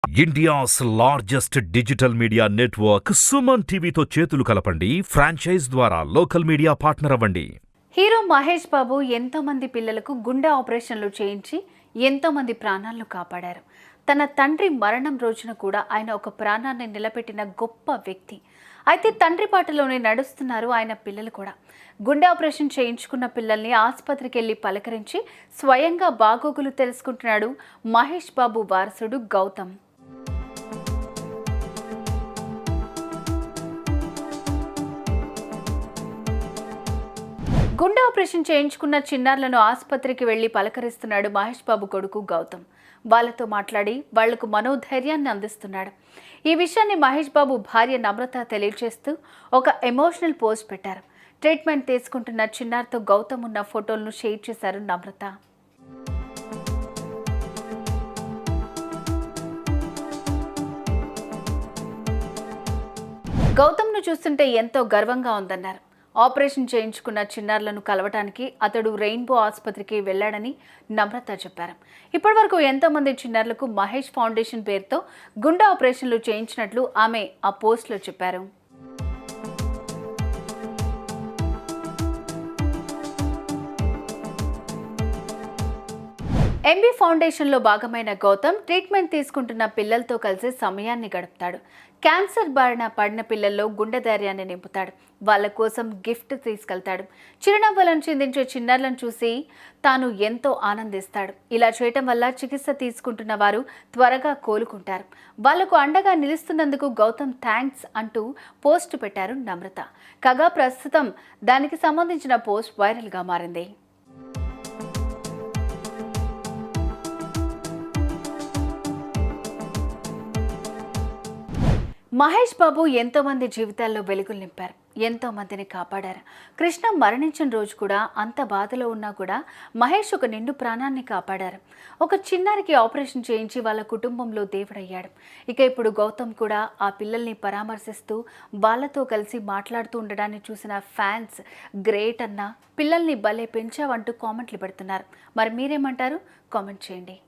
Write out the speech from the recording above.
India's largest digital media network SumanTV తో చేతులు కలపండి. ఫ్రాంచైజ్ ద్వారా లోకల్ మీడియా పార్ట్నర్ అవ్వండి. హీరో మహేష్ బాబు ఎంతో మంది పిల్లలకు గుండె ఆపరేషన్లు చేయించి ఎంతో మంది ప్రాణాలను కాపాడారు. తన తండ్రి మరణం రోజున కూడా ఆయన ఒక ప్రాణాన్ని నిలబెట్టిన గొప్ప వ్యక్తి. అయితే తండ్రి బాటలోనే నడుస్తున్నారు ఆయన పిల్లలు కూడా. గుండె ఆపరేషన్ చేయించుకున్న పిల్లల్ని ఆసుపత్రికి వెళ్ళి పలకరించి స్వయంగా బాగోగులు తెలుసుకుంటున్నాడు మహేష్ బాబు వారసుడు గౌతమ్. గుండె ఆపరేషన్ చేయించుకున్న చిన్నారులను ఆసుపత్రికి వెళ్లి పలకరిస్తున్నాడు మహేష్ బాబు కొడుకు గౌతమ్. వాళ్ళతో మాట్లాడి వాళ్లకు మనోధైర్యాన్ని అందిస్తున్నాడు. ఈ విషయాన్ని మహేష్ బాబు భార్య నమ్రత తెలియజేస్తూ ఒక ఎమోషనల్ పోస్ట్ పెట్టారు. ట్రీట్మెంట్ తీసుకుంటున్న చిన్నారితో గౌతమ్ ఉన్న ఫోటోలను షేర్ చేశారు నమ్రత. గౌతమ్ను చూస్తుంటే ఎంతో గర్వంగా ఉందన్నారు. ఆపరేషన్ చేయించుకున్న చిన్నారులను కలవటానికి అతడు రెయిన్బో ఆసుపత్రికి వెళ్లాడని నమ్రత చెప్పారు. ఇప్పటివరకు ఎంతో మంది చిన్నారులకు మహేష్ ఫౌండేషన్ పేరుతో గుండె ఆపరేషన్లు చేయించినట్లు ఆమె ఆ పోస్ట్లో చెప్పారు. ఎంబీ ఫౌండేషన్లో భాగమైన గౌతమ్ ట్రీట్మెంట్ తీసుకుంటున్న పిల్లలతో కలిసి సమయాన్ని గడుపుతాడు. క్యాన్సర్ బారిన పడిన పిల్లల్లో గుండె ధైర్యాన్ని నింపుతాడు. వాళ్ళ కోసం గిఫ్ట్ తీసుకెళ్తాడు. చిరునవ్వులను చిందించే చిన్నారులను చూసి తాను ఎంతో ఆనందిస్తాడు. ఇలా చేయటం వల్ల చికిత్స తీసుకుంటున్న వారు త్వరగా కోలుకుంటారు. వాళ్లకు అండగా నిలుస్తున్నందుకు గౌతమ్ థ్యాంక్స్ అంటూ పోస్ట్ పెట్టారు నమ్రత. కాగా ప్రస్తుతం దానికి సంబంధించిన పోస్ట్ వైరల్గా మారింది. మహేష్ బాబు ఎంతో మంది జీవితాల్లో వెలుగులు నింపారు. ఎంతో మందిని కాపాడారు. కృష్ణ మరణించిన రోజు కూడా అంత బాధలో ఉన్నా కూడా మహేష్ ఒక నిండు ప్రాణాన్ని కాపాడారు. ఒక చిన్నారికి ఆపరేషన్ చేయించి వాళ్ళ కుటుంబంలో దేవుడయ్యాడు. ఇక ఇప్పుడు గౌతమ్ కూడా ఆ పిల్లల్ని పరామర్శిస్తూ వాళ్ళతో కలిసి మాట్లాడుతూ ఉండడాన్ని చూసిన ఫ్యాన్స్ గ్రేట్ అన్నా, పిల్లల్ని భలే పెంచావంటూ కామెంట్లు పెడుతున్నారు. మరి మీరేమంటారు? కామెంట్ చేయండి.